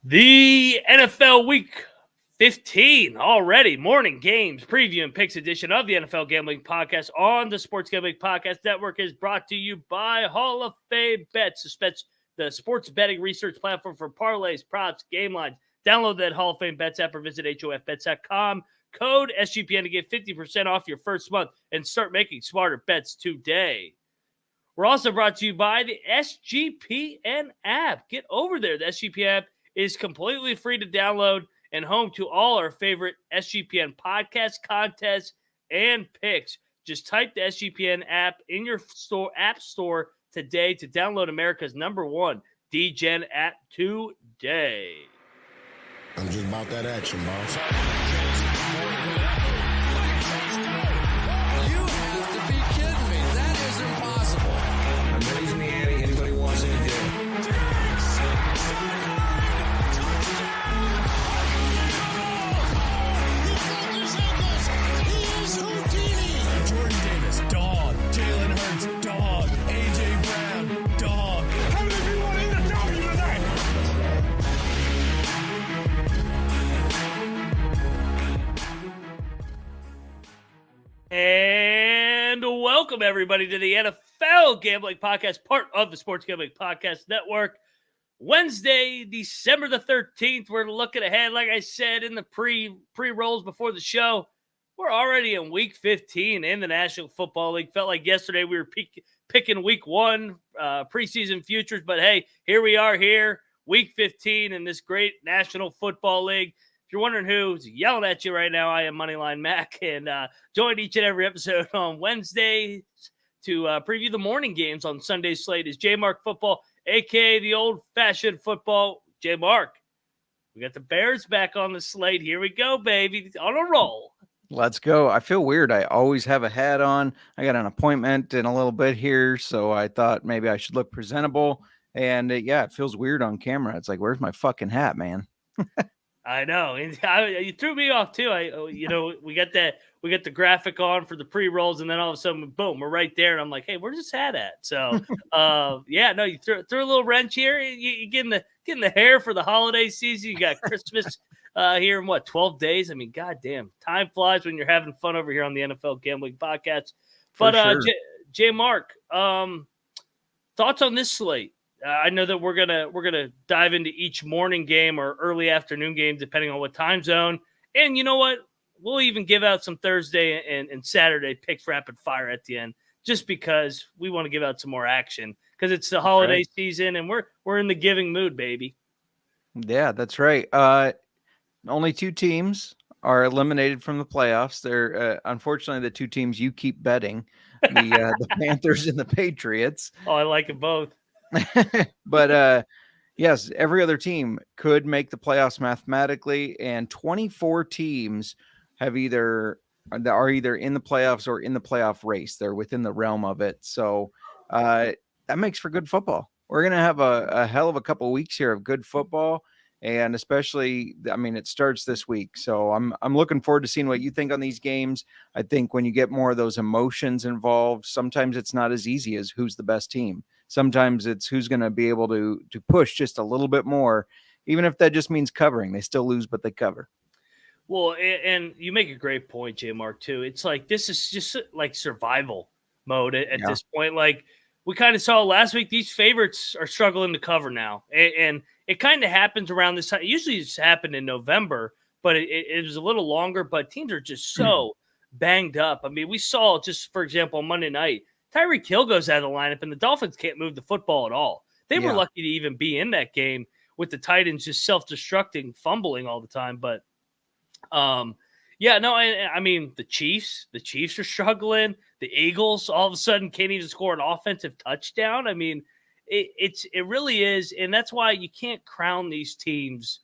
The NFL Week 15 already. Morning games, preview, and picks edition of the NFL Gambling Podcast on the Sports Gambling Podcast Network is brought to you by Hall of Fame Bets, the sports betting research platform for parlays, props, game lines. Download that Hall of Fame Bets app or visit HofBets.com. Code SGPN to get 50% off your first month and start making smarter bets today. We're also brought to you by the SGPN app. Get over there. The SGPN app is completely free to download and home to all our favorite SGPN podcasts, contests, and picks. Just type the SGPN app in your app store today to download America's #1 DGen app today. I'm just about that action, boss. You have to be kidding me. That is impossible. I'm raising the ante. Anybody wants any deal? Jordan Davis, dog. Jalen Hurts, dog. AJ Brown, dog. How many people want to eat a dog tonight? And welcome, everybody, to the NFL Gambling Podcast, part of the Sports Gambling Podcast Network. Wednesday, December the 13th, we're looking ahead, like I said, in the pre-rolls before the show. We're already in Week 15 in the National Football League. Felt like yesterday we were picking Week 1 preseason futures, but hey, here we are here, Week 15 in this great National Football League. If you're wondering who's yelling at you right now, I am Moneyline Mac, and join each and every episode on Wednesdays to preview the morning games on Sunday's slate is JMark Football, a.k.a. the old-fashioned football. JMark, we got the Bears back on the slate. Here we go, baby, on a roll. Let's go. I feel weird. I always have a hat on. I got an appointment in a little bit here, so I thought maybe I should look presentable. And it feels weird on camera. It's like, where's my fucking hat, man? I know. And you threw me off too. We got the graphic on for the pre-rolls, and then all of a sudden, boom, we're right there. And I'm like, hey, where's this hat at? So, you threw a little wrench here. You getting the hair for the holiday season. You got Christmas here in 12 days. I mean, goddamn, time flies when you're having fun over here on the NFL Gambling Podcast. But sure. JMark, thoughts on this slate? I know that we're gonna dive into each morning game or early afternoon game, depending on what time zone. And you know what? We'll even give out some Thursday and Saturday picks rapid fire at the end, just because we want to give out some more action because it's the holiday season and we're in the giving mood, baby. Yeah, that's right. Only 2 teams are eliminated from the playoffs. They're unfortunately the 2 teams you keep betting, the Panthers and the Patriots. Oh, I like it both. But yes, every other team could make the playoffs mathematically, and 24 teams are either in the playoffs or in the playoff race. They're within the realm of it. So that makes for good football. We're going to have a hell of a couple of weeks here of good football. And especially, I mean, it starts this week. So I'm looking forward to seeing what you think on these games. I think when you get more of those emotions involved, sometimes it's not as easy as who's the best team. Sometimes it's who's going to be able to push just a little bit more, even if that just means covering. They still lose, but they cover. Well, and you make a great point, JMark, too. It's like this is just like survival mode at this point. Like we kind of saw last week, these favorites are struggling to cover now. And it kind of happens around this time. Usually it's happened in November, but it was a little longer. But teams are just so banged up. I mean, we saw just, for example, on Monday night, Tyreek Hill goes out of the lineup, and the Dolphins can't move the football at all. They were lucky to even be in that game with the Titans just self-destructing, fumbling all the time. But, I mean, the Chiefs are struggling. The Eagles all of a sudden can't even score an offensive touchdown. I mean, it really is, and that's why you can't crown these teams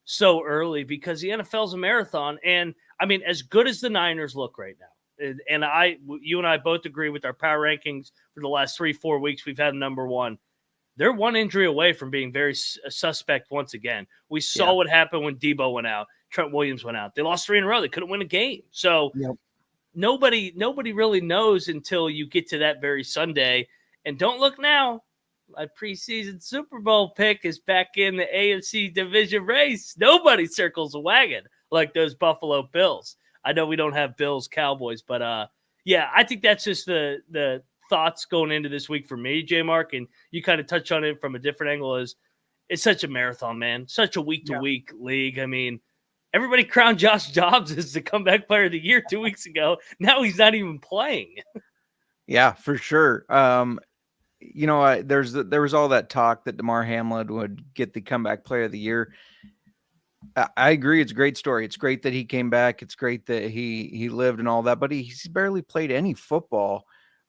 so early because the NFL's a marathon. And, I mean, as good as the Niners look right now, and you and I both agree with our power rankings for the last 3-4 weeks. We've had #1. They're one injury away from being very suspect once again. We saw what happened when Debo went out. Trent Williams went out. They lost 3 in a row. They couldn't win a game. So nobody really knows until you get to that very Sunday. And don't look now. my preseason Super Bowl pick is back in the AFC division race. Nobody circles a wagon like those Buffalo Bills. I know we don't have Bills Cowboys, but yeah, I think that's just the thoughts going into this week for me, JMark, and you kind of touch on it from a different angle. Is it's such a marathon, man, such a week to week league. I mean, everybody crowned Josh Dobbs as the comeback player of the year 2 weeks ago. Now he's not even playing. Yeah, for sure. There was all that talk that DeMar Hamlin would get the comeback player of the year. I agree. It's a great story. It's great that he came back. It's great that he lived and all that, but he's barely played any football.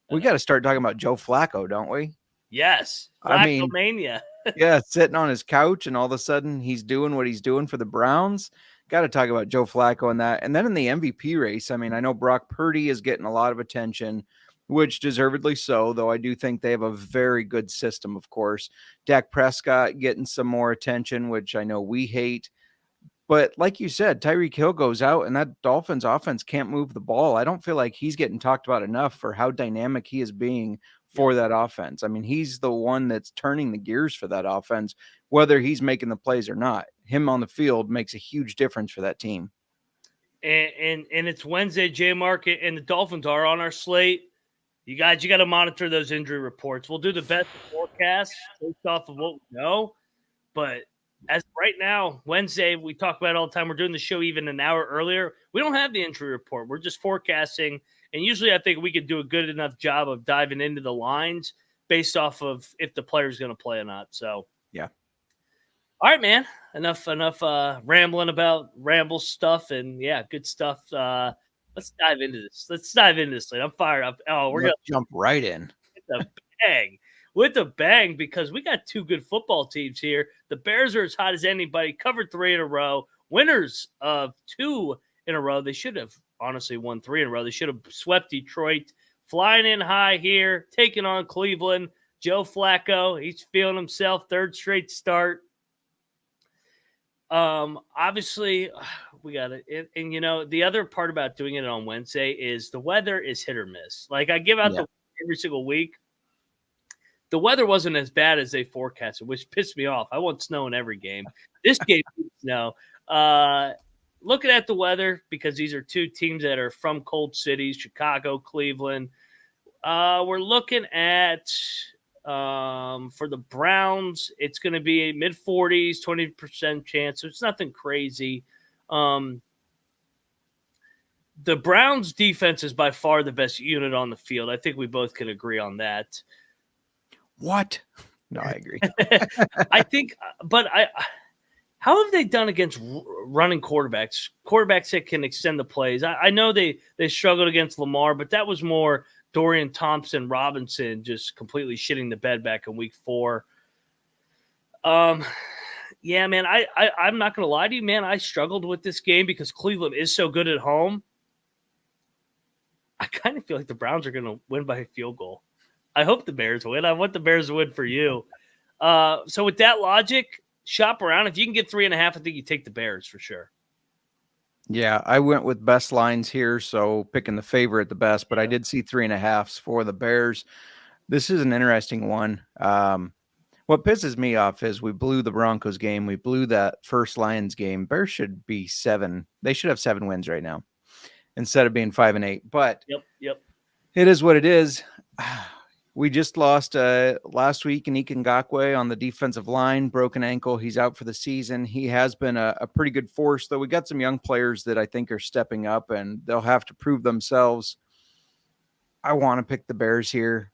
We got to start talking about Joe Flacco, don't we? Yes. I mean, Flacco-mania. yeah, sitting on his couch and all of a sudden he's doing what he's doing for the Browns. Got to talk about Joe Flacco and that. And then in the MVP race, I mean, I know Brock Purdy is getting a lot of attention, which deservedly so, though I do think they have a very good system, of course. Dak Prescott getting some more attention, which I know we hate. But like you said, Tyreek Hill goes out and that Dolphins offense can't move the ball. I don't feel like he's getting talked about enough for how dynamic he is being for that offense. I mean, he's the one that's turning the gears for that offense, whether he's making the plays or not. Him on the field makes a huge difference for that team. And it's Wednesday, JMark, and the Dolphins are on our slate. You got to monitor those injury reports. We'll do the best forecast based off of what we know. But as right now, Wednesday, we talk about it all the time. We're doing the show even an hour earlier. We don't have the injury report. We're just forecasting. And usually I think we could do a good enough job of diving into the lines based off of if the player's going to play or not. So, yeah. All right, man. Enough rambling about Ramble stuff. And, yeah, good stuff. Let's dive into this. I'm fired up. Oh, we're going to jump right in. With a bang, because we got two good football teams here. The Bears are as hot as anybody, covered 3 in a row, winners of 2 in a row. They should have honestly won 3 in a row. They should have swept Detroit, flying in high here, taking on Cleveland. Joe Flacco, he's feeling himself, 3rd straight start. Obviously, we got it. And, you know, the other part about doing it on Wednesday is the weather is hit or miss. Like, I give out the every single week. The weather wasn't as bad as they forecasted, which pissed me off. I want snow in every game. This game, snow. Looking at the weather, because these are two teams that are from cold cities, Chicago, Cleveland. We're looking at, for the Browns, it's going to be a mid-40s, 20% chance. So it's nothing crazy. The Browns defense is by far the best unit on the field. I think we both can agree on that. What? No, I agree. I think, but how have they done against running quarterbacks? Quarterbacks that can extend the plays. I know they struggled against Lamar, but that was more Dorian Thompson Robinson just completely shitting the bed back in week 4. Yeah, man, I'm not going to lie to you, man. I struggled with this game because Cleveland is so good at home. I kind of feel like the Browns are going to win by a field goal. I hope the Bears win. I want the Bears to win for you. So with that logic, shop around. If you can get 3.5, I think you take the Bears for sure. Yeah, I went with best lines here, so picking the favorite the best, but I did see 3.5s for the Bears. This is an interesting one. What pisses me off is we blew the Broncos game. We blew that first Lions game. Bears should be 7. They should have 7 wins right now instead of being 5-8. But Yep. It is what it is. We just lost last week in Ngakwe on the defensive line, broken ankle. He's out for the season. He has been a pretty good force, though. We got some young players that I think are stepping up, and they'll have to prove themselves. I want to pick the Bears here.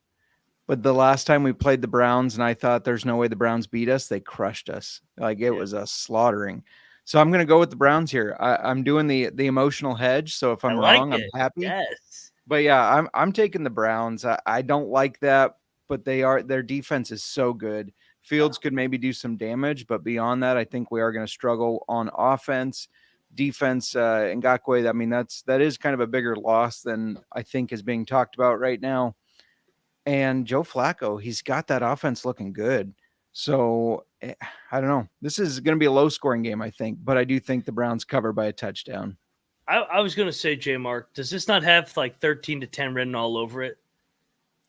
But the last time we played the Browns, and I thought there's no way the Browns beat us, they crushed us. Like, it was a slaughtering. So I'm going to go with the Browns here. I'm doing the emotional hedge, so if I'm wrong, I'm happy. Yes. But yeah, I'm taking the Browns. I don't like that, but their defense is so good. Fields could maybe do some damage, but beyond that, I think we are going to struggle on offense. Defense, Ngakwe, I mean, that is kind of a bigger loss than I think is being talked about right now. And Joe Flacco, he's got that offense looking good. So I don't know. This is going to be a low-scoring game, I think, but I do think the Browns cover by a touchdown. I was going to say, JMark, does this not have like 13-10 written all over it?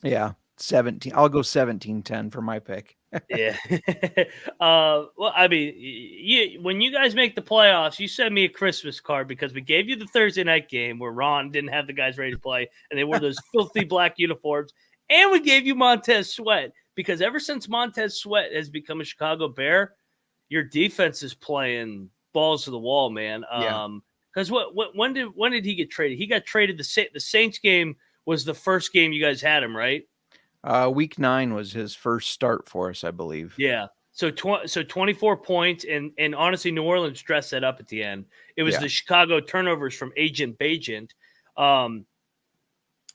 Yeah, 17. I'll go 17-10 for my pick. Yeah. Well, I mean, when you guys make the playoffs, you send me a Christmas card because we gave you the Thursday night game where Ron didn't have the guys ready to play and they wore those filthy black uniforms. And we gave you Montez Sweat because ever since Montez Sweat has become a Chicago Bear, your defense is playing balls to the wall, man. Because when did he get traded? He got traded. The Saints game was the first game you guys had him, right? Week 9 was his first start for us, I believe. Yeah. So 24 points, and honestly, New Orleans dressed that up at the end. It was the Chicago turnovers from Agent Bajent.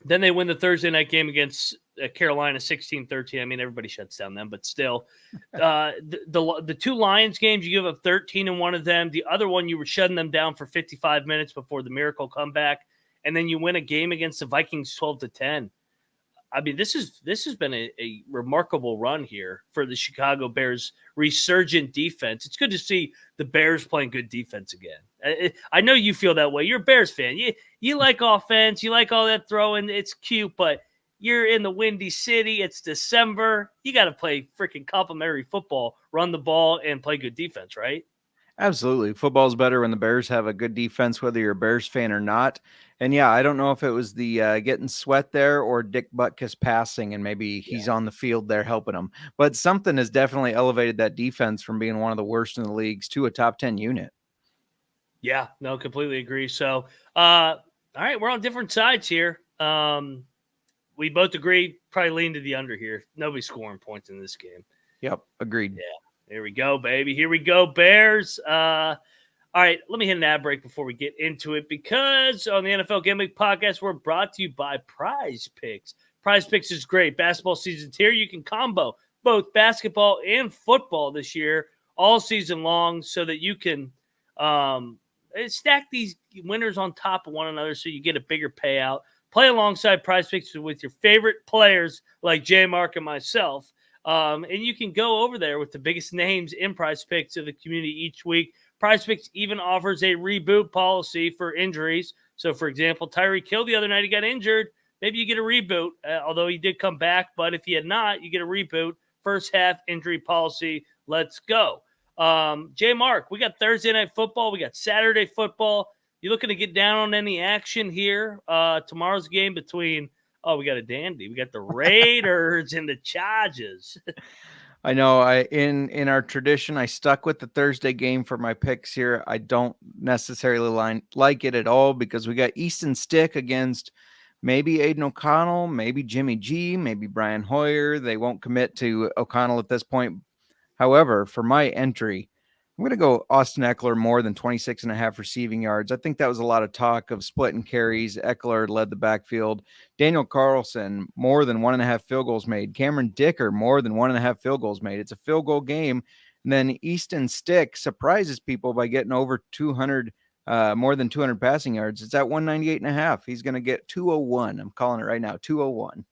Then they win the Thursday night game against Carolina 16-13. I mean, everybody shuts down them, but still. The two Lions games, you give up 13 in one of them. The other one, you were shutting them down for 55 minutes before the miracle comeback. And then you win a game against the Vikings 12-10. I mean, this has been a remarkable run here for the Chicago Bears resurgent defense. It's good to see the Bears playing good defense again. I know you feel that way. You're a Bears fan. You like offense. You like all that throwing. It's cute, but you're in the Windy City. It's December. You got to play freaking complimentary football, run the ball, and play good defense, right? Absolutely. Football's better when the Bears have a good defense, whether you're a Bears fan or not. And yeah, I don't know if it was the getting Sweat there or Dick Butkus passing, and maybe he's on the field there helping them. But something has definitely elevated that defense from being one of the worst in the leagues to a top 10 unit. Yeah, no, completely agree. So, all right, we're on different sides here. We both agree, probably lean to the under here. Nobody's scoring points in this game. Yep, agreed. Yeah. Here we go, baby. Here we go, Bears. All right, let me hit an ad break before we get into it because on the NFL Gambling Podcast, we're brought to you by PrizePicks. PrizePicks is great. Basketball season's here. You can combo both basketball and football this year all season long so that you can stack these winners on top of one another so you get a bigger payout. Play alongside PrizePicks with your favorite players like JMark and myself. And you can go over there with the biggest names in PrizePicks of the community each week. PrizePicks even offers a reboot policy for injuries. So, for example, Tyreek Hill the other night, he got injured. Maybe you get a reboot, although he did come back. But if he had not, you get a reboot. First half injury policy. Let's go. JMark, we got Thursday night football. We got Saturday football. You looking to get down on any action here? Tomorrow's game between – oh, we got a dandy. We got the Raiders and the Chargers. I know. In our tradition, I stuck with the Thursday game for my picks here. I don't necessarily like it at all because we got Easton Stick against maybe Aiden O'Connell, maybe Jimmy G, maybe Brian Hoyer. They won't commit to O'Connell at this point. However, for my entry, I'm going to go Austin Eckler more than 26.5 receiving yards. I think that was a lot of talk of splitting carries. Eckler led the backfield. Daniel Carlson, more than 1.5 field goals made. Cameron Dicker, more than 1.5 field goals made. It's a field goal game. And then Easton Stick surprises people by getting over 200, more than 200 passing yards. It's at 198.5. He's going to get 201. I'm calling it right now, 201.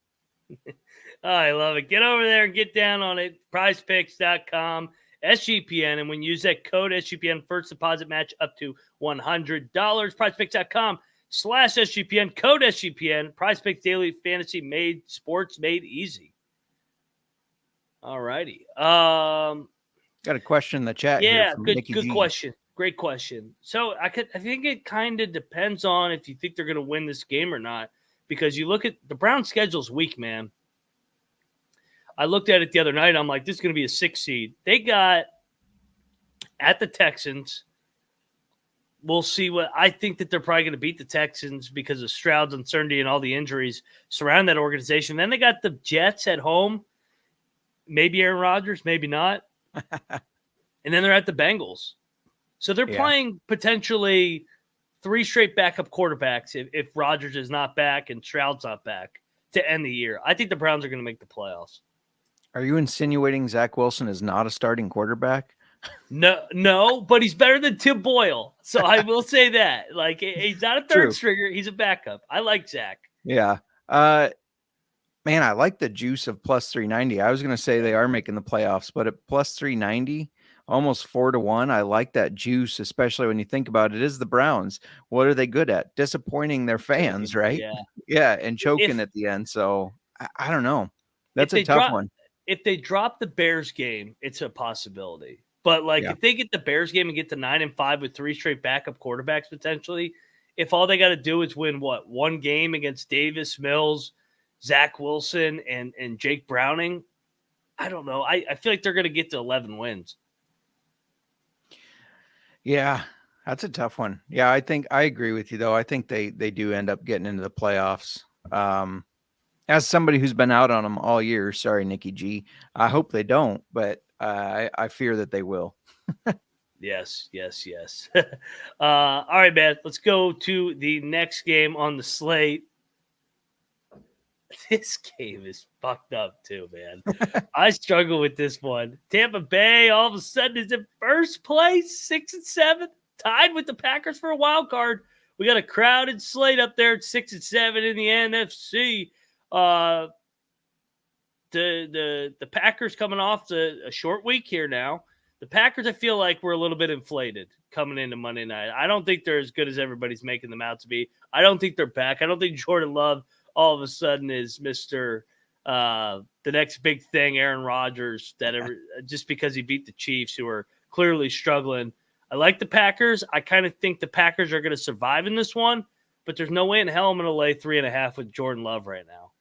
I love it. Get over there and get down on it. PrizePicks.com. SGPN, and when you use that code SGPN, first deposit match up to $100. PrizePicks.com/SGPN, code SGPN. PrizePicks daily fantasy sports made easy. All righty. Got a question in the chat. Yeah, here good question. Great question. So I think it kind of depends on if you think they're going to win this game or not, because you look at the Browns' schedule's weak, man. I looked at it the other night. I'm like, this is going to be a 6 seed. They got at the Texans. We'll see what I think that they're probably going to beat the Texans because of Stroud's uncertainty and all the injuries surrounding that organization. Then they got the Jets at home. Maybe Aaron Rodgers, maybe not. And then they're at the Bengals. So they're playing potentially 3 straight backup quarterbacks if Rodgers is not back and Stroud's not back to end the year. I think the Browns are going to make the playoffs. Are you insinuating Zach Wilson is not a starting quarterback? No, but he's better than Tim Boyle. So I will say that. Like, he's not a third stringer. He's a backup. I like Zach. Yeah. Man, I like the juice of plus 390. I was going to say they are making the playoffs, but at plus 390, almost 4-1. I like that juice, especially when you think about it. It is the Browns. What are they good at? Disappointing their fans, right? Yeah. Yeah, and choking at the end. So I don't know. That's a tough one. If they drop the Bears game, it's a possibility. But if they get the Bears game and get to 9-5 with 3 straight backup quarterbacks potentially, if all they got to do is win one game against Davis Mills, Zach Wilson, and Jake Browning, I don't know. I feel like they're going to get to 11 wins. Yeah, that's a tough one. Yeah, I agree with you though. I think they do end up getting into the playoffs. As somebody who's been out on them all year, sorry, Nikki G. I hope they don't, but I fear that they will. Yes. All right, man. Let's go to the next game on the slate. This game is fucked up too, man. I struggle with this one. Tampa Bay all of a sudden is in first place, 6-7, tied with the Packers for a wild card. We got a crowded slate up there at 6-7 in the NFC. The Packers coming off a short week here now. The Packers, I feel like we're a little bit inflated coming into Monday night. I don't think they're as good as everybody's making them out to be. I don't think they're back. I don't think Jordan Love all of a sudden is Mr. The next big thing, Aaron Rodgers, just because he beat the Chiefs, who are clearly struggling. I like the Packers. I kind of think the Packers are going to survive in this one, but there's no way in hell I'm going to lay 3.5 with Jordan Love right now.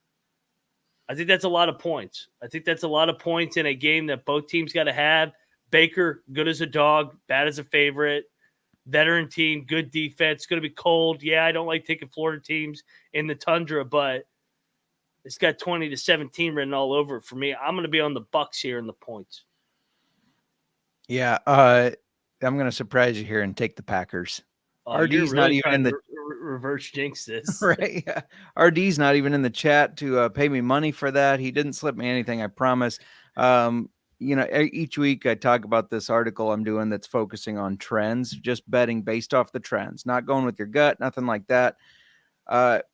I think that's a lot of points. I think that's a lot of points in a game that both teams got to have. Baker, good as a dog, bad as a favorite. Veteran team, good defense. It's going to be cold. Yeah, I don't like taking Florida teams in the tundra, but it's got 20-17 written all over it for me. I'm going to be on the Bucs here in the points. Yeah, I'm going to surprise you here and take the Packers. RD's really not even in the reverse jinx this. Right. Yeah. RD's not even in the chat to pay me money for that. He didn't slip me anything, I promise. Each week I talk about this article I'm doing that's focusing on trends, just betting based off the trends, not going with your gut, nothing like that.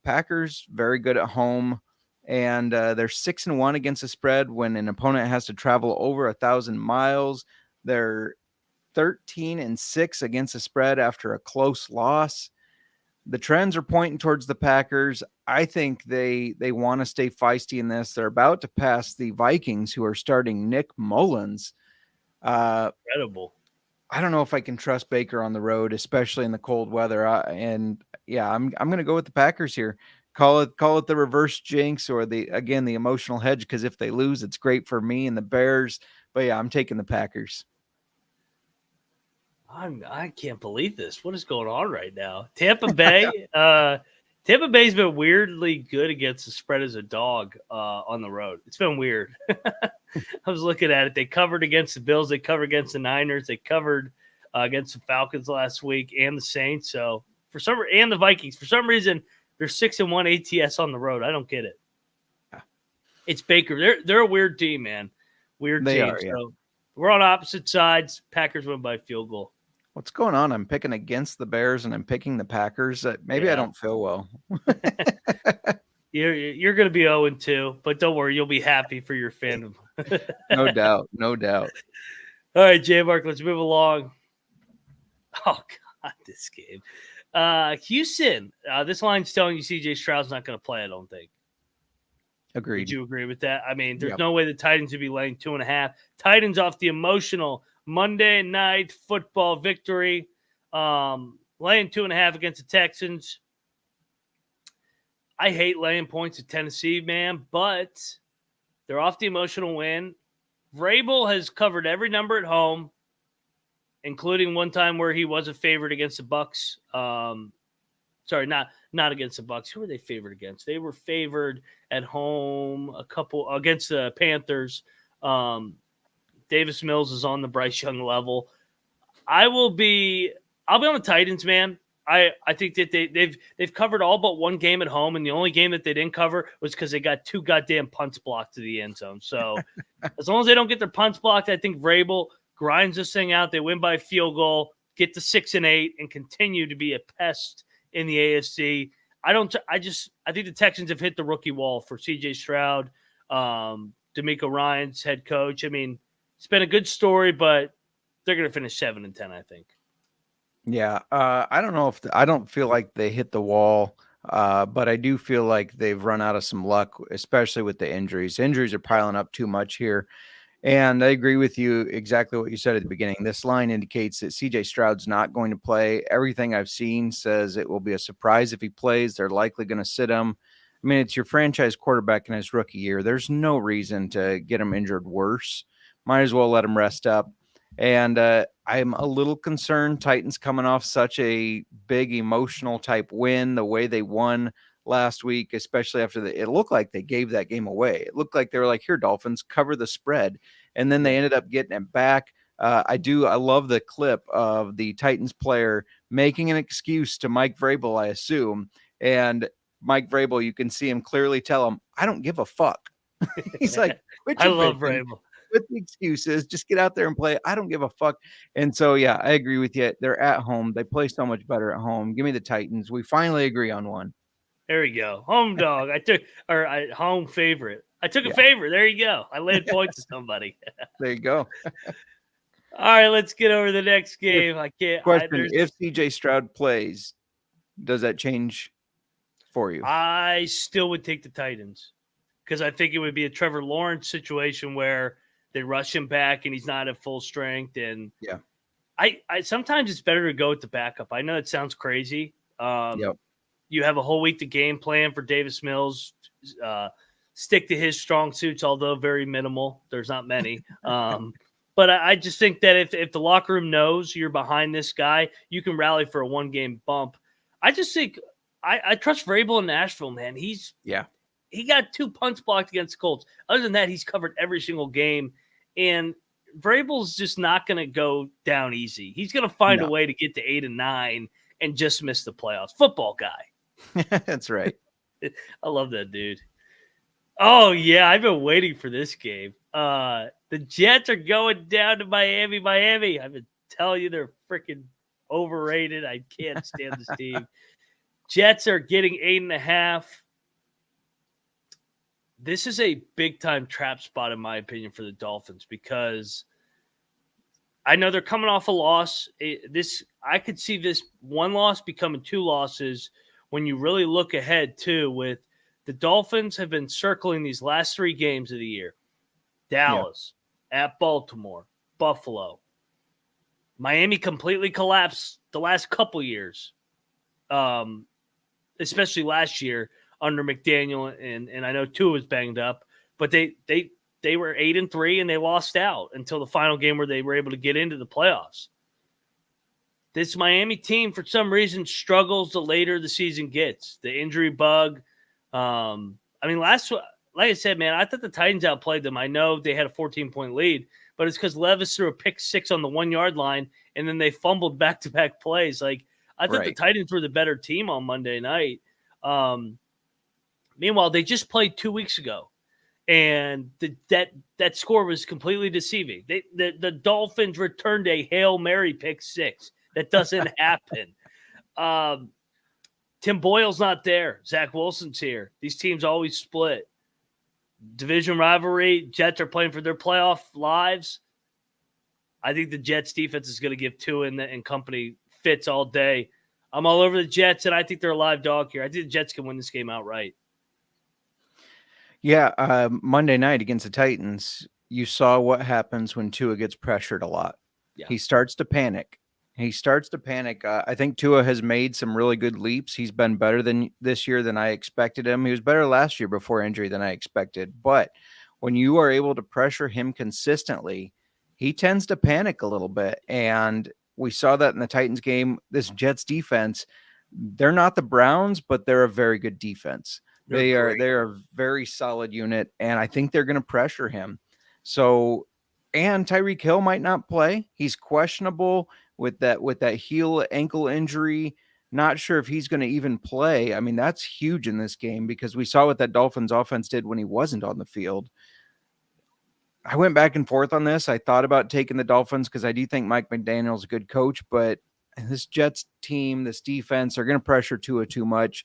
Packers very good at home, and they're 6-1 against the spread when an opponent has to travel over 1,000 miles. They're 13-6 against the spread after a close loss. The trends are pointing towards the Packers. I think they want to stay feisty in this. They're about to pass the Vikings, who are starting Nick Mullins. Incredible. I don't know if I can trust Baker on the road, especially in the cold weather. I'm going to go with the Packers here. Call it the reverse jinx or the emotional hedge, because if they lose, it's great for me and the Bears. But yeah, I'm taking the Packers. I can't believe this. What is going on right now? Tampa Bay. Tampa Bay's been weirdly good against the spread as a dog on the road. It's been weird. I was looking at it. They covered against the Bills. They covered against the Niners. They covered against the Falcons last week and the Saints. So and the Vikings. For some reason, they're 6-1 ATS on the road. I don't get it. It's Baker. They're a weird team, man. Weird they team. Are, yeah. So we're on opposite sides. Packers win by field goal. What's going on? I'm picking against the Bears and I'm picking the Packers. Maybe I don't feel well. You're going to be 0-2, but don't worry. You'll be happy for your fandom. No doubt. No doubt. All right, JMark, let's move along. Oh, God, this game. Houston, this line's telling you CJ Stroud's not going to play, I don't think. Agreed. Would you agree with that? I mean, there's no way the Titans would be laying 2.5. Titans off the emotional Monday night football victory, laying 2.5 against the Texans. I hate laying points at Tennessee, man, but they're off the emotional win. Vrabel has covered every number at home, including one time where he was a favorite against the Bucs. Sorry, not against the Bucs. Who were they favored against? They were favored at home against the Panthers. Davis Mills is on the Bryce Young level. I'll be on the Titans, man. I think that they've covered all but one game at home, and the only game that they didn't cover was because they got 2 goddamn punts blocked to the end zone. So as long as they don't get their punts blocked, I think Vrabel grinds this thing out. They win by a field goal, get to 6-8, and continue to be a pest in the AFC. I think the Texans have hit the rookie wall for CJ Stroud, D'Amico Ryan's head coach. I mean, it's been a good story, but they're going to finish 7-10, I think. Yeah, I don't know I don't feel like they hit the wall. But I do feel like they've run out of some luck, especially with the injuries. Injuries are piling up too much here. And I agree with you exactly what you said at the beginning. This line indicates that CJ Stroud's not going to play. Everything I've seen says it will be a surprise if he plays. They're likely going to sit him. I mean, it's your franchise quarterback in his rookie year. There's no reason to get him injured worse. Might as well let him rest up. And I'm a little concerned. Titans coming off such a big emotional type win, the way they won last week, especially after it looked like they gave that game away. It looked like they were like, here, Dolphins, cover the spread. And then they ended up getting it back. I love the clip of the Titans player making an excuse to Mike Vrabel, I assume. And Mike Vrabel, you can see him clearly tell him, I don't give a fuck. He's like, I love Vrabel. With the excuses, just get out there and play. I don't give a fuck. And so, yeah, I agree with you. They're at home. They play so much better at home. Give me the Titans. We finally agree on one. There we go. Home dog. Home favorite. I took a favorite. There you go. I laid points to somebody. There you go. All right, let's get over the next game. If CJ Stroud plays, does that change for you? I still would take the Titans because I think it would be a Trevor Lawrence situation where they rush him back and he's not at full strength. And I sometimes it's better to go with the backup. I know it sounds crazy. You have a whole week to game plan for Davis Mills. Stick to his strong suits, although very minimal. There's not many. But I just think that if the locker room knows you're behind this guy, you can rally for a one-game bump. I just think I trust Vrabel in Nashville, man. He got 2 punts blocked against the Colts. Other than that, he's covered every single game. And Vrabel's just not going to go down easy. He's going to find a way to get to 8 and 9 and just miss the playoffs. Football guy. That's right. I love that dude. Oh, yeah, I've been waiting for this game. The Jets are going down to Miami. I've been telling you they're freaking overrated. I can't stand this team. Jets are getting 8.5. This is a big-time trap spot, in my opinion, for the Dolphins because I know they're coming off a loss. I could see this one loss becoming 2 losses when you really look ahead, too, with the Dolphins have been circling these last 3 games of the year. Dallas, at Baltimore, Buffalo. Miami completely collapsed the last couple years, especially last year under McDaniel, and I know Tua was banged up, but they were 8-3 and they lost out until the final game where they were able to get into the playoffs. This Miami team, for some reason, struggles the later the season gets. The injury bug. Like I said, man, I thought the Titans outplayed them. I know they had a 14-point lead, but it's because Levis threw a pick 6 on the 1-yard line, and then they fumbled back-to-back plays. Like, I thought the Titans were the better team on Monday night. Meanwhile, they just played 2 weeks ago, and that score was completely deceiving. The Dolphins returned a Hail Mary pick 6. That doesn't happen. Tim Boyle's not there. Zach Wilson's here. These teams always split. Division rivalry. Jets are playing for their playoff lives. I think the Jets defense is going to give Tua and company fits all day. I'm all over the Jets, and I think they're a live dog here. I think the Jets can win this game outright. Yeah, Monday night against the Titans, you saw what happens when Tua gets pressured a lot. Yeah. He starts to panic. I think Tua has made some really good leaps. He's been better than this year than I expected him. He was better last year before injury than I expected. But when you are able to pressure him consistently, he tends to panic a little bit. And we saw that in the Titans game. This Jets defense, they're not the Browns, but they're a very good defense. They're a very solid unit, and I think they're going to pressure him. So, and Tyreek Hill might not play. He's questionable with that heel ankle injury. Not sure if he's going to even play. I mean, that's huge in this game because we saw what that Dolphins offense did when he wasn't on the field. I went back and forth on this. I thought about taking the Dolphins because I do think Mike McDaniel's a good coach, but this Jets team, this defense, are going to pressure Tua too much.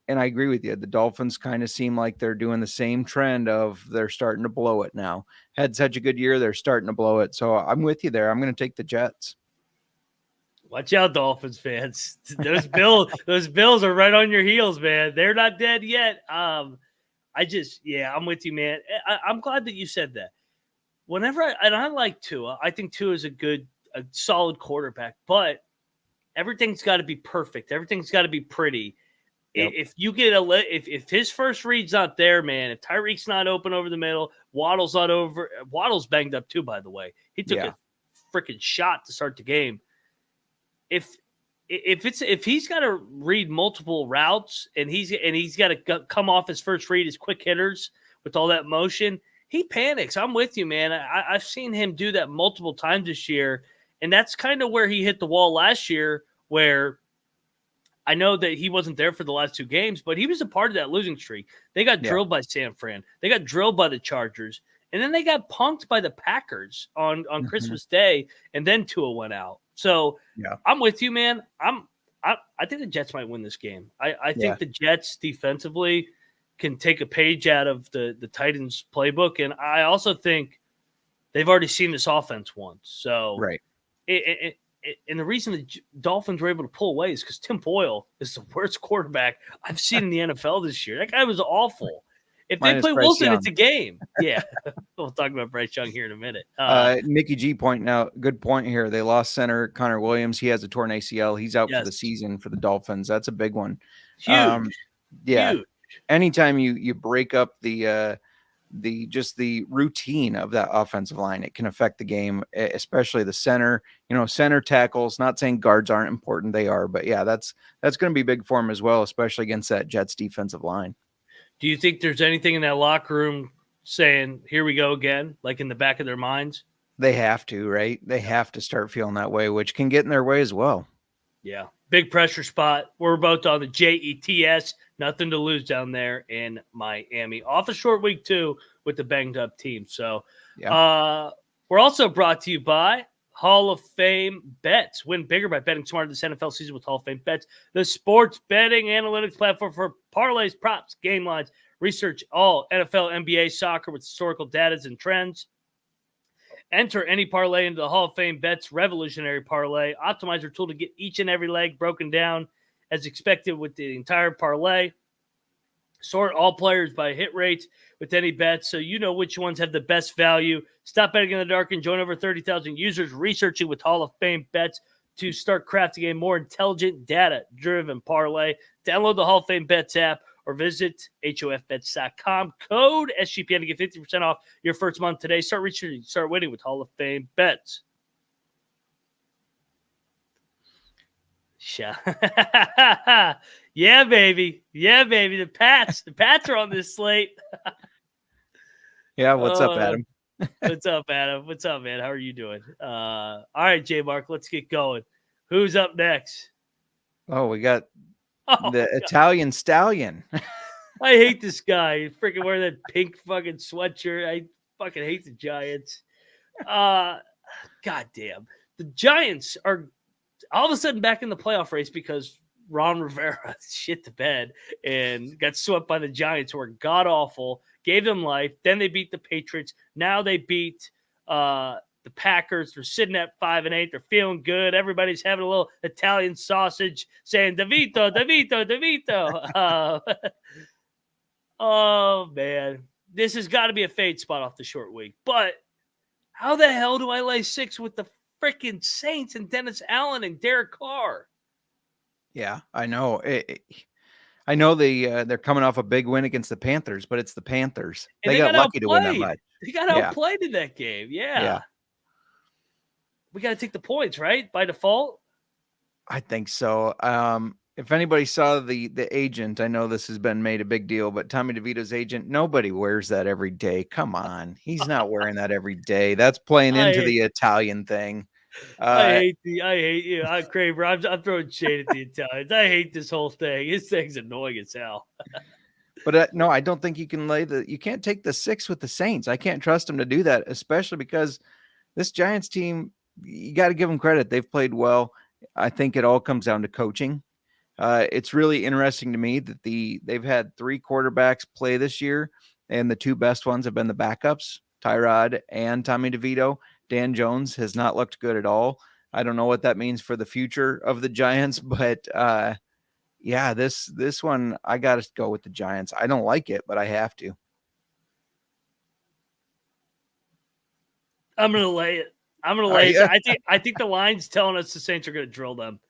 And I agree with you. The Dolphins kind of seem like they're doing the same trend of they're starting to blow it now. Had such a good year, they're starting to blow it. So I'm with you there. I'm going to take the Jets. Watch out, Dolphins fans. Those Bills are right on your heels, man. They're not dead yet. I'm with you, man. I'm glad that you said that. I like Tua. I think Tua is a solid quarterback, but everything's got to be perfect. Everything's got to be pretty. Yep. If you get if his first read's not there, man, if Tyreek's not open over the middle, Waddle's not over. Waddle's banged up too, by the way. He took a freaking shot to start the game. If he's got to read multiple routes and he's got to come off his first read as quick hitters with all that motion, he panics. I'm with you, man. I've seen him do that multiple times this year, and that's kind of where he hit the wall last year, where I know that he wasn't there for the last 2 games, but he was a part of that losing streak. They got drilled by San Fran. They got drilled by the Chargers. And then they got punked by the Packers on Christmas Day, and then Tua went out. So I'm with you, man. I think the Jets might win this game. I think the Jets defensively can take a page out of the Titans playbook. And I also think they've already seen this offense once. So and the reason the Dolphins were able to pull away is because Tim Boyle is the worst quarterback I've seen in the NFL this year. That guy was awful. If they play Wilson, it's a game. Yeah. We'll talk about Bryce Young here in a minute. Nikki G pointing out, good point here. They lost center Connor Williams. He has a torn ACL. He's out for the season for the Dolphins. That's a big one. Huge. Huge. Anytime you break up the routine of that offensive line, it can affect the game, especially the center. Center tackles. Not saying guards aren't important, they are, but that's going to be big for him as well, especially against that Jets defensive line. Do you think there's anything in that locker room saying, "Here we go again," like in the back of their minds? They have to, right? They have to start feeling that way, which can get in their way as well. Yeah. Big pressure spot. We're both on the JETS. Nothing to lose down there in Miami. Off a short week, too, with the banged-up team. So we're also brought to you by Hall of Fame Bets. Win bigger by betting smarter this NFL season with Hall of Fame Bets, the sports betting analytics platform for parlays, props, game lines. Research all NFL, NBA, soccer with historical data and trends. Enter any parlay into the Hall of Fame Bets revolutionary parlay optimizer tool to get each and every leg broken down as expected with the entire parlay. Sort all players by hit rates with any bets so you know which ones have the best value. Stop betting in the dark and join over 30,000 users researching with Hall of Fame Bets to start crafting a more intelligent, data-driven parlay. Download the Hall of Fame Bets app or visit HOFBets.com. Code SGPN to get 50% off your first month today. Start researching, start winning with Hall of Fame Bets. Yeah, baby. Yeah, baby. The Pats are on this slate. Yeah, what's up, Adam? What's up, Adam? What's up, man? How are you doing? All right, JMark, let's get going. Who's up next? Oh, we got the Italian Stallion. I hate this guy. He's freaking wearing that pink fucking sweatshirt. I fucking hate the Giants. God damn. The Giants are all of a sudden back in the playoff race because Ron Rivera shit the bed and got swept by the Giants, who are god-awful, gave them life. Then they beat the Patriots. Now they beat the Packers. They're sitting at 5-8. They're feeling good. Everybody's having a little Italian sausage saying, DeVito, DeVito, DeVito. Oh, man. This has got to be a fade spot off the short week. But how the hell do I lay 6 with the freaking Saints and Dennis Allen and Derek Carr? Yeah, I know. I know they're coming off a big win against the Panthers, but it's the Panthers. And they got lucky to win that much. They got outplayed in that game. Yeah. We got to take the points, right? By default? I think so. If anybody saw the agent, I know this has been made a big deal, but Tommy DeVito's agent, nobody wears that every day. Come on. He's not wearing that every day. That's playing into the Italian thing. I hate you. I'm Kramer. I'm throwing shade at the Italians. I hate this whole thing. This thing's annoying as hell. But no, I don't think you can you can't take the 6 with the Saints. I can't trust them to do that, especially because this Giants team, you got to give them credit. They've played well. I think it all comes down to coaching. It's really interesting to me that they've had 3 quarterbacks play this year, and the 2 best ones have been the backups, Tyrod and Tommy DeVito. Dan Jones has not looked good at all. I don't know what that means for the future of the Giants, but yeah, this one I got to go with the Giants. I don't like it, but I have to. I'm gonna lay it. I think the line's telling us the Saints are gonna drill them.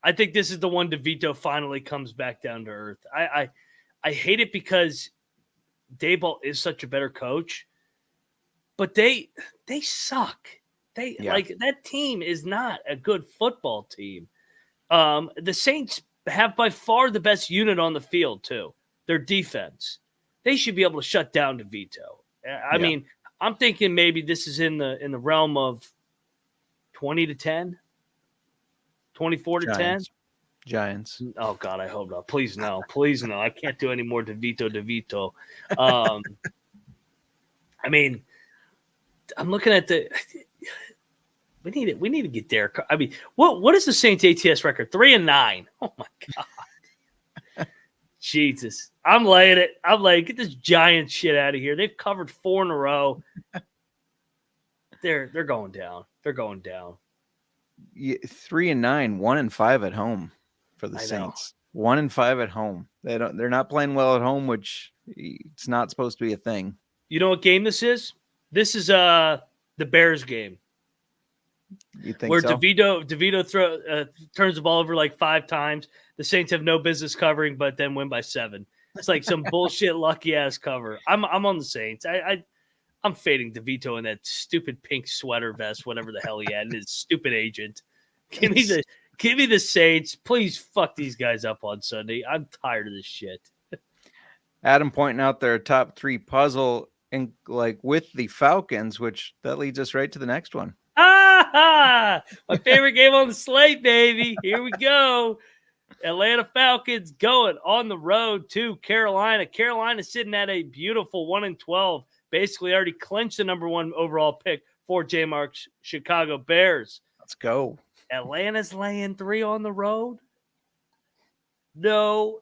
I think this is the one DeVito finally comes back down to earth. I hate it because Daboll is such a better coach, but they suck. Like that team is not a good football team. The Saints have by far the best unit on the field too. Their defense. They should be able to shut down DeVito. I mean, I'm thinking maybe this is in the realm of 20-10, 24-10. Giants. Oh God, I hope not. Please no. Please no. I can't do any more DeVito. I mean, I'm looking at the. We need to get Derek. I mean, what is the Saints ATS record? 3-9. Oh my God. Jesus. I'm laying it. Get this Giant shit out of here. They've covered 4 in a row. They're going down. They're going down. 3-9, 1-5 at home for the Saints. 1-5 at home. They're not playing well at home, which it's not supposed to be a thing. You know what game this is? This is the Bears game. You think where so? DeVito turns the ball over like 5 times. The Saints have no business covering, but then win by 7. It's like some bullshit lucky ass cover. I'm on the Saints. I'm fading DeVito in that stupid pink sweater vest, whatever the hell he had, and his stupid agent. Give me the Saints. Please fuck these guys up on Sunday. I'm tired of this shit. Adam pointing out their top 3 puzzle and like with the Falcons, which that leads us right to the next one. My favorite game on the slate, baby. Here we go. Atlanta Falcons going on the road to Carolina. Carolina sitting at a beautiful 1-12. Basically already clinched the number 1 overall pick for JMark's Chicago Bears. Let's go. Atlanta's laying 3 on the road. No.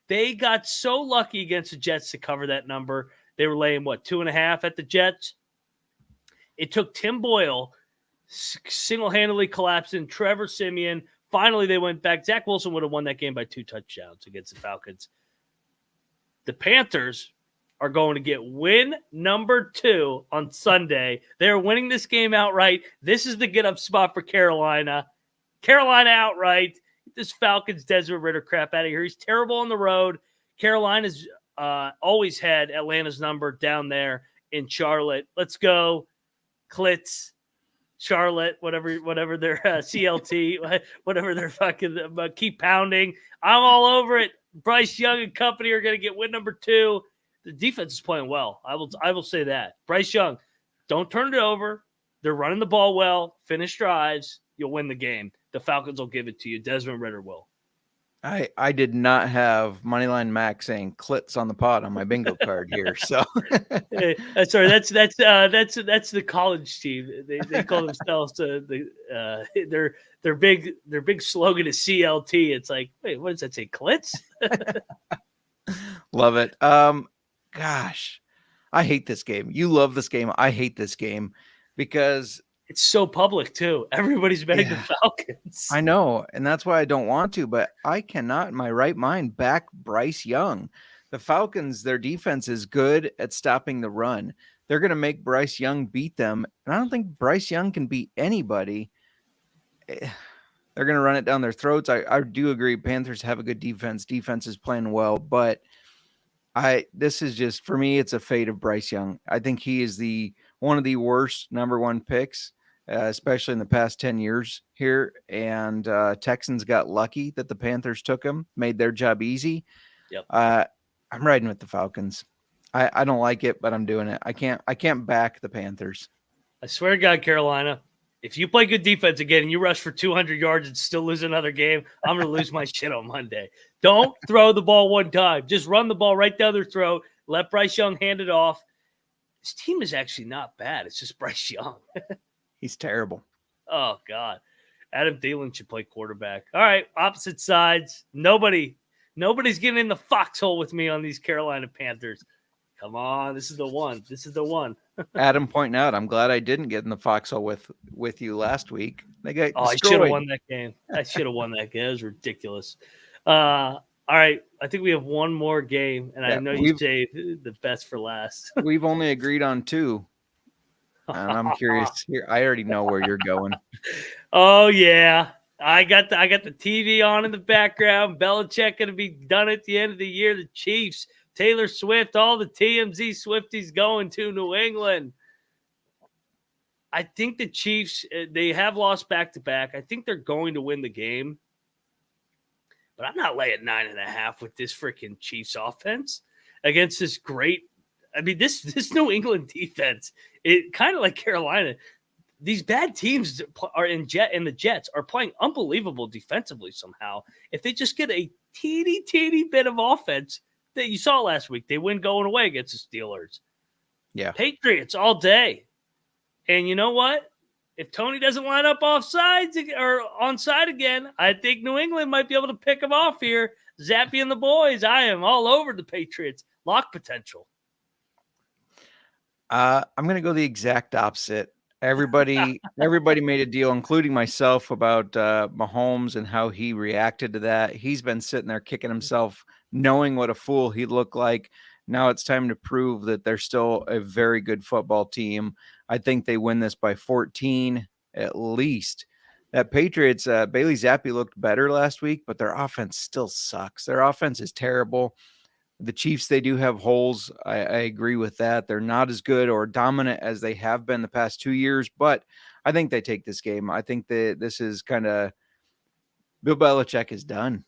They got so lucky against the Jets to cover that number. They were laying, 2.5 at the Jets? It took Tim Boyle single-handedly collapsing Trevor Siemian. Finally, they went back. Zach Wilson would have won that game by 2 touchdowns against the Falcons. The Panthers are going to get win number 2 on Sunday. They're winning this game outright. This is the get-up spot for Carolina. Carolina outright. Get this Falcons Desmond Ridder crap out of here. He's terrible on the road. Carolina's always had Atlanta's number down there in Charlotte. Let's go. Klitz, Charlotte, whatever their CLT, whatever their fucking keep pounding. I'm all over it. Bryce Young and company are going to get win number 2. The defense is playing well. I will say that. Bryce Young, don't turn it over. They're running the ball well. Finish drives. You'll win the game. The Falcons will give it to you. Desmond Ridder will. I did not have Moneyline Max saying Klitz on the pod on my bingo card here. So sorry, that's the college team. They call themselves their big slogan is CLT. It's like, wait, what does that say? Klitz? Love it. Gosh, I hate this game. You love this game. I hate this game because it's so public too. Everybody's betting the Falcons. I know, and that's why I don't want to, but I cannot in my right mind back Bryce Young. The Falcons, their defense is good at stopping the run. They're going to make Bryce Young beat them, and I don't think Bryce Young can beat anybody. They're going to run it down their throats. I do agree Panthers have a good defense. Defense is playing well, but this is just, for me, it's a fate of Bryce Young. I think he is one of the worst number 1 picks, especially in the past 10 years here. And Texans got lucky that the Panthers took him, made their job easy. Yep. I'm riding with the Falcons. I don't like it, but I'm doing it. I can't back the Panthers. I swear to God, Carolina, if you play good defense again and you rush for 200 yards and still lose another game, I'm going to lose my shit on Monday. Don't throw the ball one time. Just run the ball right down their throat. Let Bryce Young hand it off. This team is actually not bad. It's just Bryce Young. He's terrible. Oh, God. Adam Thielen should play quarterback. All right, opposite sides. Nobody's getting in the foxhole with me on these Carolina Panthers. Come on, this is the one. This is the one. Adam pointing out, I'm glad I didn't get in the foxhole with you last week. They got Oh, I should destroyed. have won that game. I should have won that game. It was ridiculous. All right, I think we have one more game, and I know you saved the best for last. We've only agreed on 2. And I'm curious here. I already know where you're going. Oh yeah, I got the TV on in the background. Belichick going to be done at the end of the year. The Chiefs, Taylor Swift, all the TMZ Swifties going to New England. I think the Chiefs, they have lost back-to-back. I think they're going to win the game. But I'm not laying 9.5 with this freaking Chiefs offense against this great. I mean, this New England defense, it kind of like Carolina. These bad teams are and the Jets are playing unbelievable defensively somehow. If they just get a teeny bit of offense that you saw last week, they win going away against the Steelers. Yeah. Patriots all day. And you know what? If Tony doesn't line up offsides or onside again, I think New England might be able to pick him off here. Zappy and the boys, I am all over the Patriots. Lock potential. I'm going to go the exact opposite. Everybody made a deal, including myself, about Mahomes and how he reacted to that. He's been sitting there kicking himself, knowing what a fool he looked like. Now it's time to prove that they're still a very good football team. I think they win this by 14 at least. That Patriots, Bailey Zappi looked better last week, but their offense still sucks. Their offense is terrible. The Chiefs, they do have holes. I agree with that. They're not as good or dominant as they have been the past 2 years, but I think they take this game. I think that this is kind of Bill Belichick is done.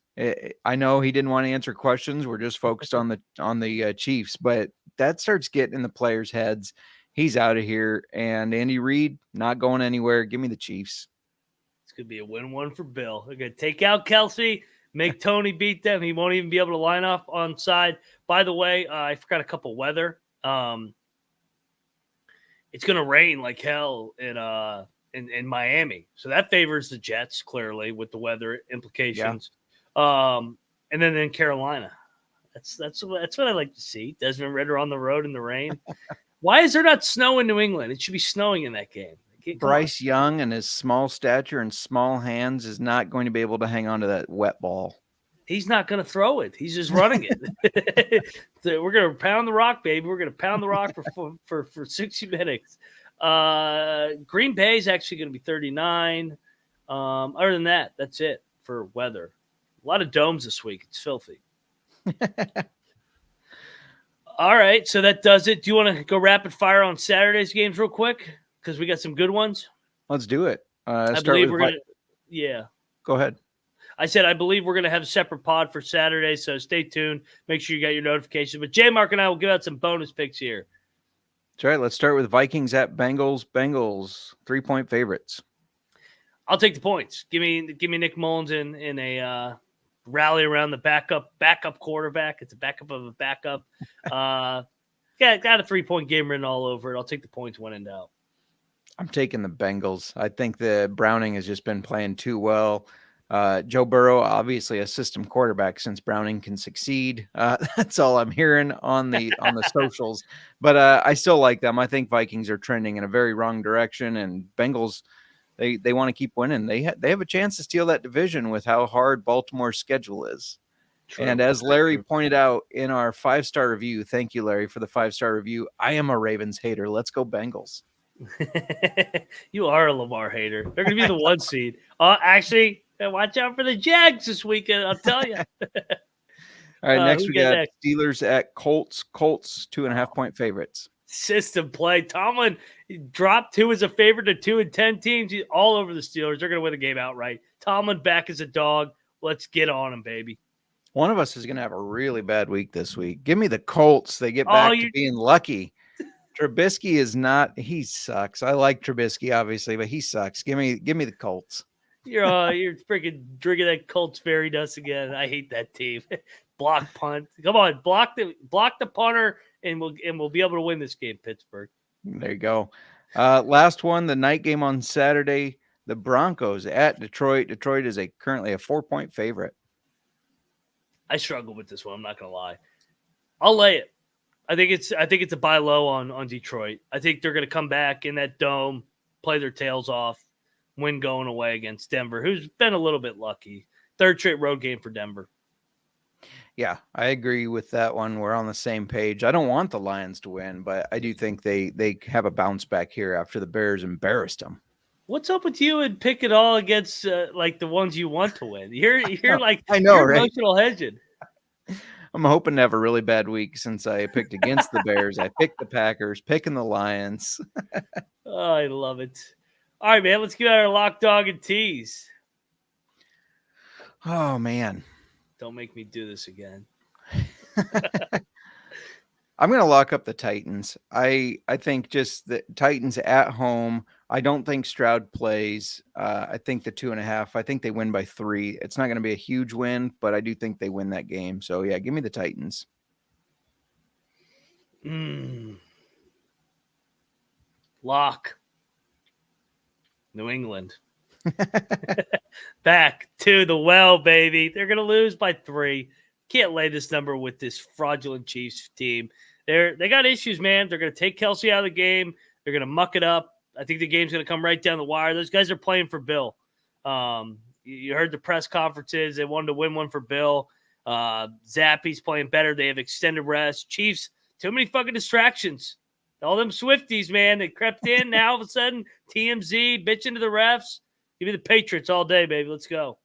I know he didn't want to answer questions. We're just focused on the Chiefs, but that starts getting in the players' heads. He's out of here, and Andy Reid not going anywhere. Give me the Chiefs. It's going to be a win-1 for Bill. They're going to take out Kelsey, make Tony beat them. He won't even be able to line up on side. By the way, I forgot a couple weather. It's going to rain like hell in Miami, so that favors the Jets clearly with the weather implications. Yeah. And then in Carolina, that's what I like to see. Desmond Ridder on the road in the rain. Why is there not snow in New England? It should be snowing in that game. Bryce Young and his small stature and small hands is not going to be able to hang on to that wet ball. He's not going to throw it. He's just running it. So we're going to pound the rock, baby. We're going to pound the rock for 60 minutes. Green Bay is actually going to be 39. Other than that, that's it for weather. A lot of domes this week. It's filthy. All right, so that does it. Do you want to go rapid fire on Saturday's games real quick? Because we got some good ones. Let's do it. I believe we're going to – yeah. Go ahead. I said I believe we're going to have a separate pod for Saturday, so stay tuned. Make sure you got your notifications. But JMark and I will give out some bonus picks here. That's right. Let's start with Vikings at Bengals. Bengals, 3-point favorites. I'll take the points. Give me Nick Mullins in a rally around the backup quarterback. It's a backup of a backup. Got a 3-point game written all over it. I'll take the points when in doubt. I'm taking the Bengals. I think the Browning has just been playing too well. Joe Burrow, obviously a system quarterback since Browning can succeed. That's all I'm hearing on the socials. But I still like them. I think Vikings are trending in a very wrong direction, and Bengals, they want to keep winning. They have a chance to steal that division with how hard Baltimore's schedule is. True. And as Larry pointed out in our 5-star review, thank you, Larry, for the 5-star review. I am a Ravens hater. Let's go Bengals. You are a Lamar hater. They're going to be the 1 seed. Actually, watch out for the Jags this weekend. I'll tell you. All right, next we got Steelers at Colts. Colts 2.5-point favorites. System play. Tomlin dropped 2 as a favorite to 2 and 10 teams. He's all over the Steelers. They're going to win the game outright. Tomlin back as a dog. Let's get on him, baby. One of us is going to have a really bad week this week. Give me the Colts. They get back to being lucky. Trubisky is not. He sucks. I like Trubisky, obviously, but he sucks. Give me the Colts. You're freaking drinking that Colts fairy dust again. I hate that team. Block punt. Come on, block the punter, and we'll be able to win this game, Pittsburgh. There you go. Last one, the night game on Saturday. The Broncos at Detroit. Detroit is currently a 4-point favorite. I struggle with this one. I'm not gonna lie. I'll lay it. I think it's a buy low on Detroit. I think they're going to come back in that dome, play their tails off, win going away against Denver, who's been a little bit lucky. Third straight road game for Denver. Yeah, I agree with that one. We're on the same page. I don't want the Lions to win, but I do think they have a bounce back here after the Bears embarrassed them. What's up with you and pick it all against like the ones you want to win? You're like I know, you're right? emotional hedging. I'm hoping to have a really bad week since I picked against the Bears. I picked the Packers, picking the Lions. Oh, I love it. All right, man. Let's get out our lock, dog, and tease. Oh man. Don't make me do this again. I'm going to lock up the Titans. I think just the Titans at home. I don't think Stroud plays. I think the 2.5. I think they win by 3. It's not going to be a huge win, but I do think they win that game. So yeah, give me the Titans. Lock. New England. Back to the well, baby. They're going to lose by 3. Can't lay this number with this fraudulent Chiefs team. They got issues, man. They're going to take Kelsey out of the game. They're going to muck it up. I think the game's going to come right down the wire. Those guys are playing for Bill. You heard the press conferences. They wanted to win one for Bill. Zappy's playing better. They have extended rest. Chiefs, too many fucking distractions. All them Swifties, man, they crept in. Now all of a sudden, TMZ, bitching to the refs. Give me the Patriots all day, baby. Let's go.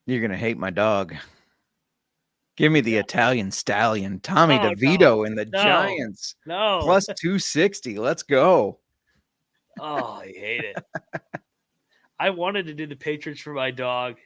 You're going to hate my dog. Give me the Italian stallion, Tommy DeVito and the Giants. No. Plus 260. Let's go. Oh, I hate it. I wanted to do the Patriots for my dog,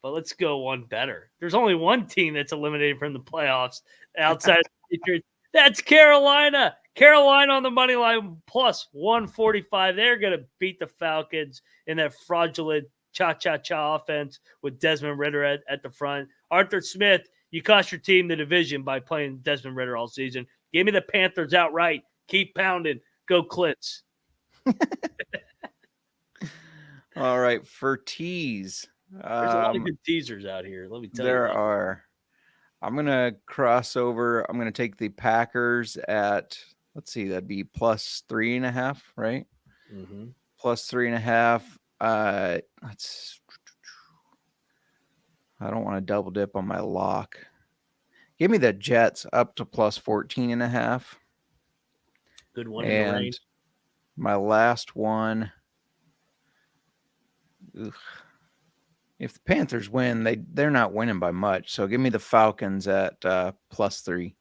but let's go one better. There's only one team that's eliminated from the playoffs outside of the Patriots. That's Carolina. Carolina on the money line plus 145. They're going to beat the Falcons in that fraudulent cha-cha-cha offense with Desmond Ridder at the front. Arthur Smith, you cost your team the division by playing Desmond Ridder all season. Give me the Panthers outright. Keep pounding. Go Clits. All right, for tease. There's a lot of good teasers out here. Let me tell you. There are. I'm going to cross over. I'm going to take the Packers at, let's see, that'd be plus 3.5, right? Mm-hmm. Plus 3.5. I don't want to double dip on my lock. Give me the Jets up to plus 14.5. Good one in the range. My last one. If the Panthers win, they're not winning by much. So give me the Falcons at plus 3.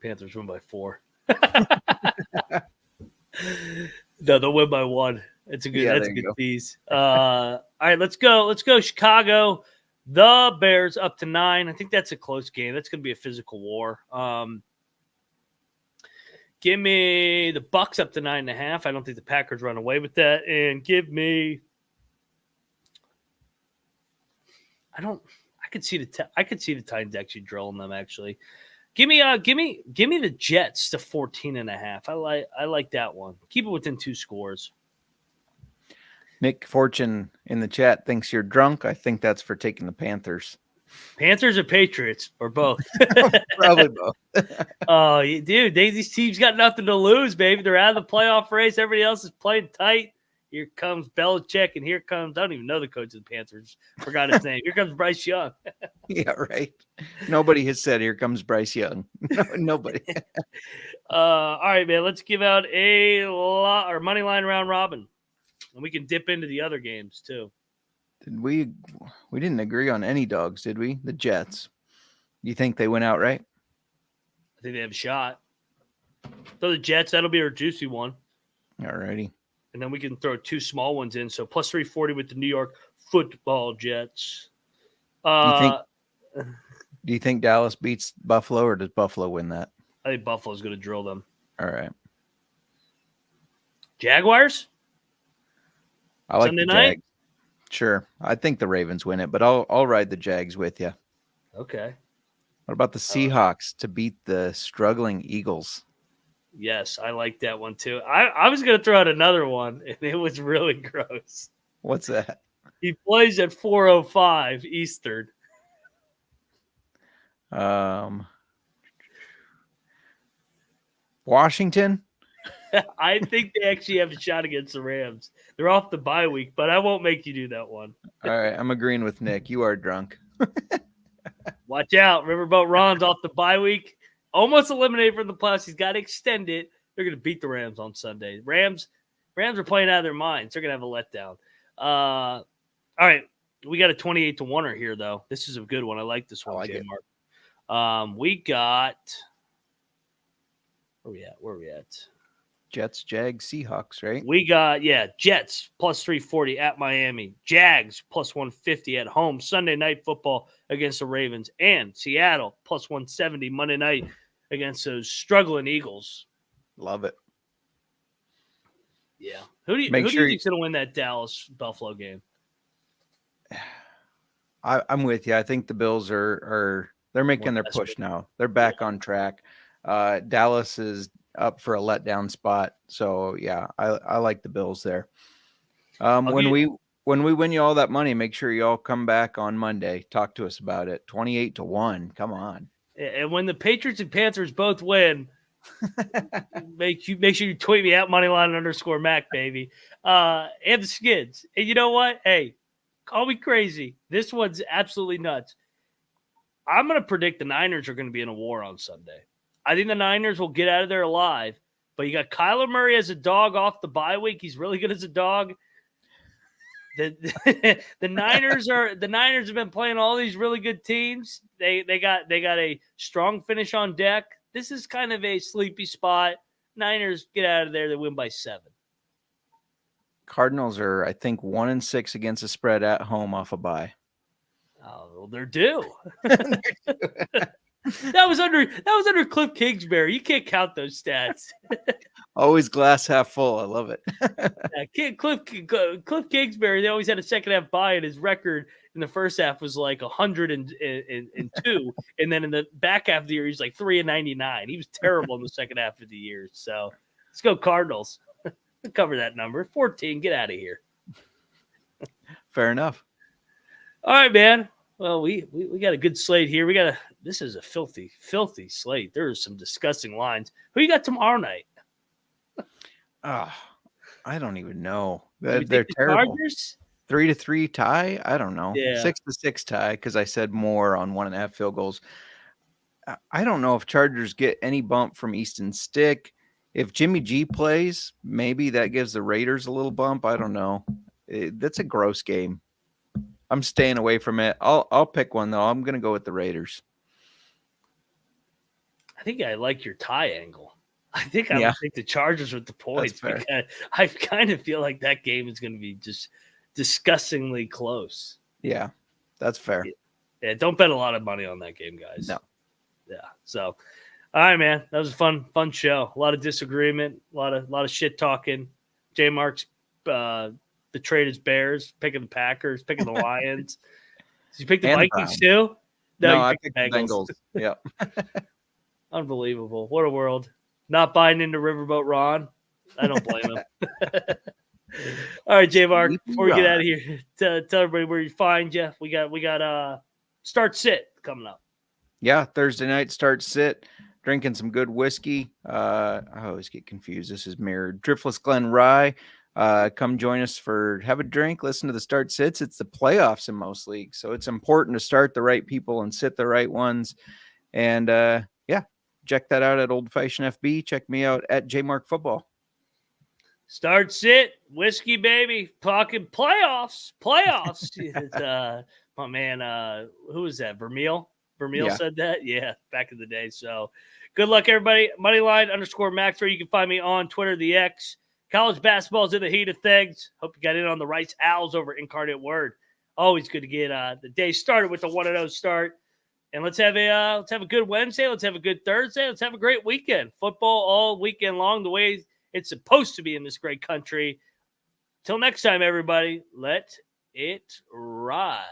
Panthers win by 4. No, they'll win by 1. It's a good. Yeah, that's a good tease. All right, let's go. Let's go, Chicago. The Bears up to 9. I think that's a close game. That's going to be a physical war. Give me the Bucks up to 9.5. I don't think the Packers run away with that. And give me. I could see the Titans actually drilling them. Actually, give me the Jets to 14.5. I like that one. Keep it within 2 scores. Nick Fortune in the chat thinks you're drunk. I think that's for taking the Panthers. Panthers or Patriots or both? Probably both. Oh, dude, these teams got nothing to lose, baby. They're out of the playoff race. Everybody else is playing tight. Here comes Belichick, and here comes, I don't even know the coach of the Panthers. Forgot his name. Here comes Bryce Young. Yeah, right. Nobody has said, here comes Bryce Young. No, nobody. All right, man. Let's give out a lot or money line round robin. And we can dip into the other games, too. Did we didn't agree on any dogs, did we? The Jets. You think they went out right? I think they have a shot. So the Jets, that'll be our juicy one. All righty. And then we can throw 2 small ones in. So plus 340 with the New York Football Jets. Do you think Dallas beats Buffalo, or does Buffalo win that? I think Buffalo's going to drill them. All right. Jaguars? I like Sunday the night? Jags. Sure. I think the Ravens win it, but I'll ride the Jags with you. Okay. What about the Seahawks to beat the struggling Eagles? Yes, I like that one too. I was going to throw out another one, and it was really gross. What's that? He plays at 4:05 Eastern. Washington? I think they actually have a shot against the Rams. They're off the bye week, but I won't make you do that one. All right, I'm agreeing with Nick. You are drunk. Watch out. Riverboat Ron's off the bye week. Almost eliminated from the playoffs. He's got to extend it. They're going to beat the Rams on Sunday. Rams are playing out of their minds. They're going to have a letdown. All right. We got a 28-1 here, though. This is a good one. I like this one, JMark. We got – where are we at? Jets, Jags, Seahawks, right? We got, Jets plus 340 at Miami. Jags plus 150 at home. Sunday night football against the Ravens. And Seattle plus 170 Monday night against those struggling Eagles. Love it. Yeah. Who do you think's going to win that Dallas-Buffalo game? I'm with you. I think the Bills are they're making their push now. They're back on track. Dallas is up for a letdown spot. So yeah, I like the Bills there. When we win you all that money, make sure you all come back on Monday. Talk to us about it. 28-1. Come on. And when the Patriots and Panthers both win, make sure you tweet me at Moneyline_Mac, baby. And the Skids. And you know what? Hey, call me crazy. This one's absolutely nuts. I'm going to predict the Niners are going to be in a war on Sunday. I think the Niners will get out of there alive, but you got Kyler Murray as a dog off the bye week. He's really good as a dog. The Niners have been playing all these really good teams. They got a strong finish on deck. This is kind of a sleepy spot. Niners get out of there. They win by 7. Cardinals are, I think, 1-6 against the spread at home off a bye. Oh, well, they're due. That was under Cliff Kingsbury. You can't count those stats. Always glass half full. I love it. Cliff Kingsbury, they always had a second half bye, and his record in the first half was like 102, and then in the back half of the year, he's like 3-99. He was terrible in the second half of the year. So let's go Cardinals. Cover that number. 14. Get out of here. Fair enough. All right, man. Well, we got a good slate here. This is a filthy slate. There are some disgusting lines. Who you got tomorrow night? I don't even know. They're terrible. Chargers? 3-3 tie. I don't know. Yeah. 6-6 tie because I said more on 1.5 field goals. I don't know if Chargers get any bump from Easton Stick. If Jimmy G plays, maybe that gives the Raiders a little bump. I don't know. That's a gross game. I'm staying away from it. I'll pick one though. I'm going to go with the Raiders. I think I like your tie angle. I think I would take the Chargers with the points because I kind of feel like that game is going to be just disgustingly close. Yeah, that's fair. Yeah, don't bet a lot of money on that game, guys. No. Yeah. So, all right, man. That was a fun show. A lot of disagreement, a lot of shit talking. JMark's betrayed his Bears, picking the Packers, picking the Lions. Did you pick the Vikings too? No, I picked the Bengals. Yeah. Unbelievable. What a world. Not buying into Riverboat Ron. I don't blame him. All right, JMark, before we get out of here, tell everybody where you find you. We got Start Sit coming up. Yeah, Thursday night, Start Sit. Drinking some good whiskey. I always get confused. This is Mirrored. Driftless Glen Rye. Come join us have a drink, listen to the Start Sits. It's the playoffs in most leagues, so it's important to start the right people and sit the right ones. And check that out at Old Fashioned FB. Check me out at JMark Football. Start Sit whiskey, baby. Talking playoffs. It's, my man, who was that? Vermeil said that. Yeah, back in the day. So good luck, everybody. Moneyline_Max, where you can find me on Twitter, the X. College basketball is in the heat of things. Hope you got in on the Rice Owls over Incarnate Word. Always good to get the day started with a 1-0 start. And let's have a good Wednesday. Let's have a good Thursday. Let's have a great weekend. Football all weekend long, the way it's supposed to be in this great country. Till next time, everybody, let it ride.